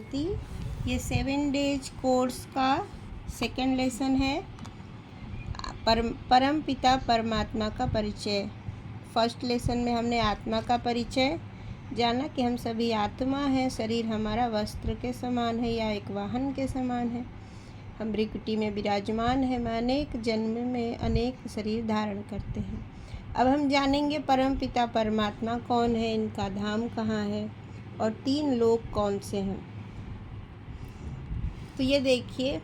शांति। ये 7 days course का second lesson है, परम पिता परमात्मा का परिचय। फर्स्ट लेसन में हमने आत्मा का परिचय जाना कि हम सभी आत्मा हैं। शरीर हमारा वस्त्र के समान है या एक वाहन के समान है। हम भृकुटी में विराजमान है, मैं अनेक जन्म में अनेक शरीर धारण करते हैं। अब हम जानेंगे परम पिता परमात्मा कौन है, इनका धाम कहाँ है और 3 लोक कौन से हैं। तो ये देखिए,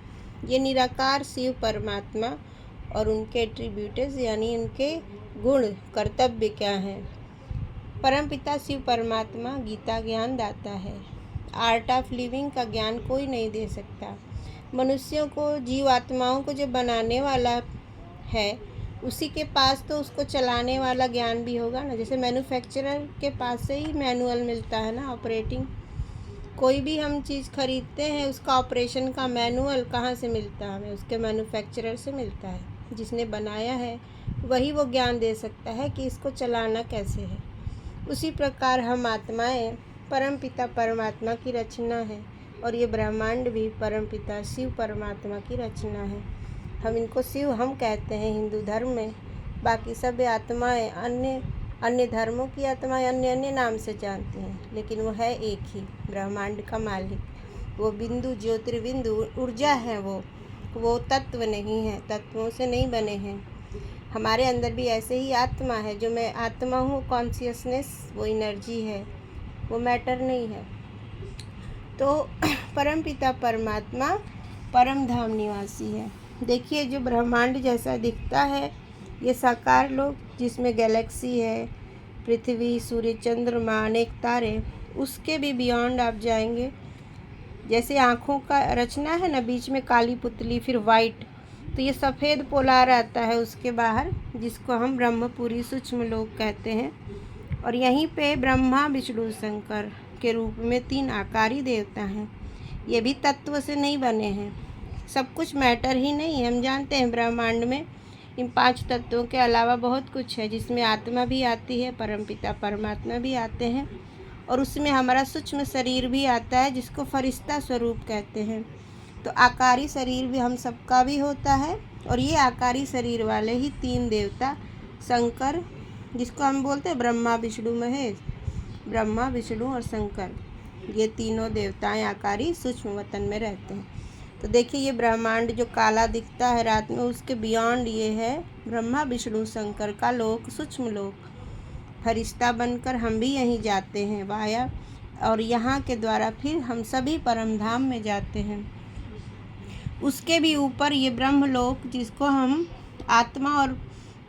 ये निराकार शिव परमात्मा और उनके एट्रीब्यूट्स यानी उनके गुण कर्तव्य क्या हैं। परम पिता शिव परमात्मा गीता ज्ञान दाता है। आर्ट ऑफ लिविंग का ज्ञान कोई नहीं दे सकता। मनुष्यों को, जीव आत्माओं को जो बनाने वाला है उसी के पास तो उसको चलाने वाला ज्ञान भी होगा ना। जैसे मैन्युफैक्चरर के पास से ही मैनुअल मिलता है ना, ऑपरेटिंग। कोई भी हम चीज़ खरीदते हैं उसका ऑपरेशन का मैनुअल कहाँ से मिलता है हमें? उसके मैन्युफैक्चरर से मिलता है। जिसने बनाया है वही वो ज्ञान दे सकता है कि इसको चलाना कैसे है। उसी प्रकार हम आत्माएं परम पिता परमात्मा की रचना है और ये ब्रह्मांड भी परम पिता शिव परमात्मा की रचना है। हम इनको शिव हम कहते हैं हिंदू धर्म में। बाकी सब आत्माएं अन्य धर्मों की आत्माएं अन्य नाम से जानती हैं, लेकिन वो है एक ही ब्रह्मांड का मालिक। वो बिंदु ज्योतिर्बिंदु ऊर्जा है, वो तत्व नहीं है, तत्वों से नहीं बने हैं। हमारे अंदर भी ऐसे ही आत्मा है। जो मैं आत्मा हूँ, कॉन्शियसनेस, वो एनर्जी है, वो मैटर नहीं है। तो परम पिता परमात्मा परम धाम निवासी है। देखिए, जो ब्रह्मांड जैसा दिखता है ये साकार लोक, जिसमें गैलेक्सी है, पृथ्वी, सूर्य, चंद्रमा, अनेक तारे, उसके भी बियॉन्ड आप जाएंगे। जैसे आँखों का रचना है ना, बीच में काली पुतली फिर वाइट, तो ये सफ़ेद पोलार आता है उसके बाहर, जिसको हम ब्रह्मपुरी सूक्ष्म लोक कहते हैं। और यहीं पे ब्रह्मा विष्णु शंकर के रूप में 3 आकारी देवता हैं। ये भी तत्व से नहीं बने हैं, सब कुछ मैटर ही नहीं है। हम जानते हैं ब्रह्मांड में इन 5 तत्वों के अलावा बहुत कुछ है, जिसमें आत्मा भी आती है, परमपिता परमात्मा भी आते हैं और उसमें हमारा सूक्ष्म शरीर भी आता है, जिसको फरिश्ता स्वरूप कहते हैं। तो आकारी शरीर भी हम सबका भी होता है और ये आकारी शरीर वाले ही 3 देवता शंकर, जिसको हम बोलते हैं ब्रह्मा विष्णु महेश, ब्रह्मा विष्णु और शंकर, ये तीनों देवताएं आकारी सूक्ष्म वतन में रहते हैं। तो देखिए, ये ब्रह्मांड जो काला दिखता है रात में, उसके बियॉन्ड ये है ब्रह्मा विष्णु शंकर का लोक, सूक्ष्म लोक। फरिश्ता बनकर हम भी यहीं जाते हैं वाया, और यहाँ के द्वारा फिर हम सभी परम धाम में जाते हैं। उसके भी ऊपर ये ब्रह्म लोक, जिसको हम आत्मा और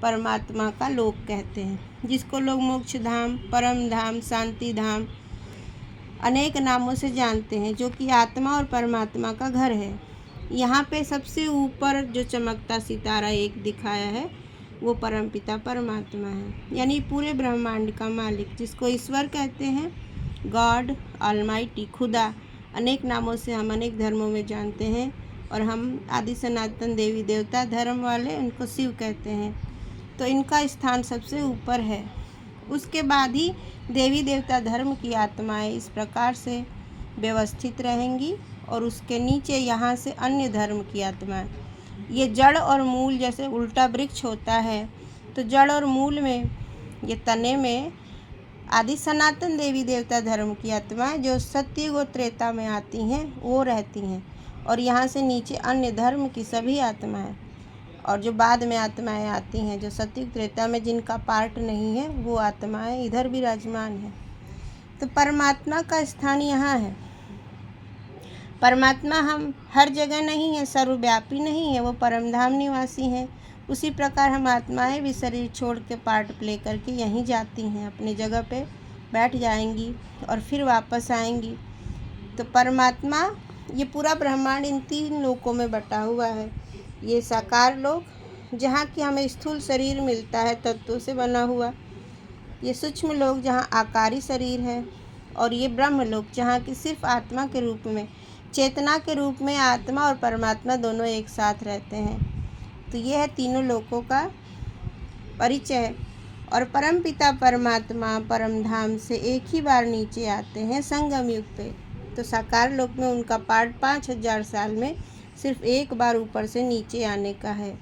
परमात्मा का लोक कहते हैं, जिसको लोग मोक्ष धाम, परम धाम, शांति धाम अनेक नामों से जानते हैं, जो कि आत्मा और परमात्मा का घर है। यहाँ पे सबसे ऊपर जो चमकता सितारा एक दिखाया है वो परमपिता परमात्मा है, यानी पूरे ब्रह्मांड का मालिक, जिसको ईश्वर कहते हैं, गॉड, ऑलमाइटी, खुदा। अनेक नामों से हम अनेक धर्मों में जानते हैं और हम आदि सनातन देवी देवता धर्म वाले उनको शिव कहते हैं। तो इनका स्थान सबसे ऊपर है। उसके बाद ही देवी देवता धर्म की आत्माएं इस प्रकार से व्यवस्थित रहेंगी और उसके नीचे यहाँ से अन्य धर्म की आत्माएं। ये जड़ और मूल जैसे उल्टा वृक्ष होता है, तो जड़ और मूल में, ये तने में आदि सनातन देवी देवता धर्म की आत्माएं जो सतयुग और त्रेता में आती हैं वो रहती हैं, और यहाँ से नीचे अन्य धर्म की सभी आत्माएं, और जो बाद में आत्माएं आती हैं जो सतयुग त्रेता में जिनका पार्ट नहीं है, वो आत्माएं इधर विराजमान हैं। तो परमात्मा का स्थान यहाँ है। परमात्मा हम हर जगह नहीं है, सर्वव्यापी नहीं है, वो परमधाम निवासी हैं। उसी प्रकार हम आत्माएं भी शरीर छोड़ के पार्ट प्ले करके यहीं जाती हैं, अपनी जगह पे बैठ जाएंगी और फिर वापस आएंगी। तो परमात्मा, ये पूरा ब्रह्मांड इन 3 लोकों में बटा हुआ है। ये साकार लोक, जहाँ की हमें स्थूल शरीर मिलता है तत्वों से बना हुआ। ये सूक्ष्म लोक, जहाँ आकारी शरीर है, और ये ब्रह्म लोक, जहाँ की सिर्फ आत्मा के रूप में, चेतना के रूप में आत्मा और परमात्मा दोनों एक साथ रहते हैं। तो ये है तीनों लोकों का परिचय। और परमपिता परमात्मा परम धाम से एक ही बार नीचे आते हैं संगम युग पे। तो साकार लोक में उनका पार्ट 5000 साल में सिर्फ एक बार ऊपर से नीचे आने का है।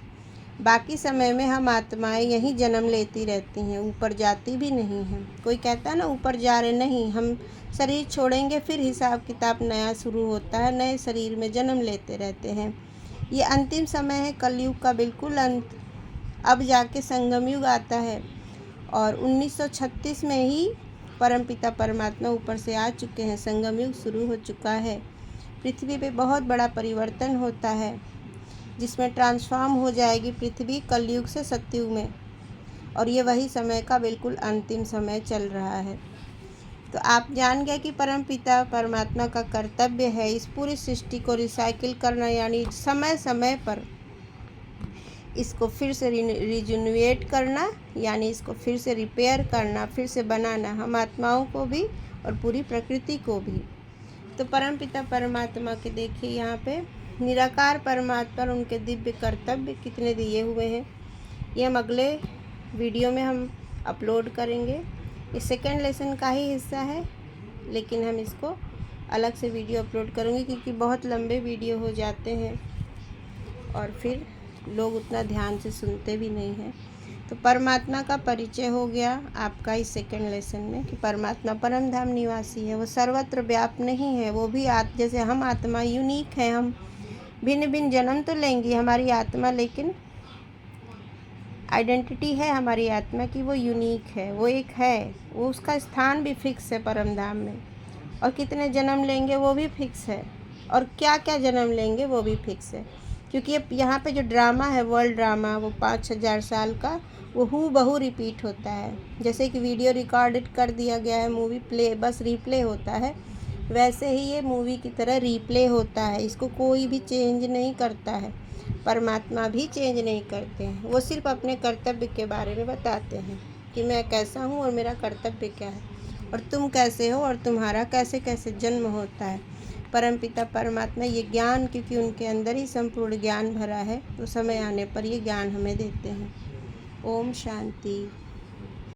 बाकी समय में हम आत्माएं यहीं जन्म लेती रहती हैं, ऊपर जाती भी नहीं हैं। कोई कहता है ना ऊपर जा रहे, नहीं, हम शरीर छोड़ेंगे फिर हिसाब किताब नया शुरू होता है, नए शरीर में जन्म लेते रहते हैं। ये अंतिम समय है, कलयुग का बिल्कुल अंत। अब जाके संगम युग आता है और 1936 में ही परमपिता परमात्मा ऊपर से आ चुके हैं। संगम युग शुरू हो चुका है। पृथ्वी पे बहुत बड़ा परिवर्तन होता है जिसमें ट्रांसफॉर्म हो जाएगी पृथ्वी कलयुग से सतयुग में, और ये वही समय का बिल्कुल अंतिम समय चल रहा है। तो आप जान गए कि परमपिता परमात्मा का कर्तव्य है इस पूरी सृष्टि को रिसाइकिल करना, यानी समय समय पर इसको फिर से रिजुनवेट करना, यानी इसको फिर से रिपेयर करना, फिर से बनाना, हम आत्माओं को भी और पूरी प्रकृति को भी। तो परमपिता परमात्मा के देखिए यहाँ पे निराकार परमात्मा और उनके दिव्य कर्तव्य कितने दिए हुए हैं। ये हम अगले वीडियो में हम अपलोड करेंगे। ये सेकंड लेसन का ही हिस्सा है, लेकिन हम इसको अलग से वीडियो अपलोड करेंगे क्योंकि बहुत लंबे वीडियो हो जाते हैं और फिर लोग उतना ध्यान से सुनते भी नहीं हैं। तो परमात्मा का परिचय हो गया आपका इस सेकंड लेसन में कि परमात्मा परम धाम निवासी है। वो सर्वत्र व्याप्त नहीं है, वो भी जैसे हम आत्मा यूनिक है। हम भिन्न भिन्न जन्म तो लेंगी हमारी आत्मा, लेकिन आइडेंटिटी है हमारी आत्मा की, वो यूनिक है, वो एक है, वो उसका स्थान भी फिक्स है परम धाम में। और कितने जन्म लेंगे वो भी फिक्स है, और क्या क्या जन्म लेंगे वो भी फिक्स है। क्योंकि यहाँ पे जो ड्रामा है, वर्ल्ड ड्रामा, वो 5000 साल का वो हूबहू रिपीट होता है। जैसे कि वीडियो रिकॉर्डेड कर दिया गया है, मूवी प्ले बस रिप्ले होता है, वैसे ही ये मूवी की तरह रिप्ले होता है। इसको कोई भी चेंज नहीं करता है, परमात्मा भी चेंज नहीं करते हैं। वो सिर्फ अपने कर्तव्य के बारे में बताते हैं कि मैं कैसा हूँ और मेरा कर्तव्य क्या है, और तुम कैसे हो और तुम्हारा कैसे कैसे जन्म होता है। परमपिता परमात्मा ये ज्ञान, क्योंकि उनके अंदर ही संपूर्ण ज्ञान भरा है, तो समय आने पर ये ज्ञान हमें देते हैं। ओम शांति।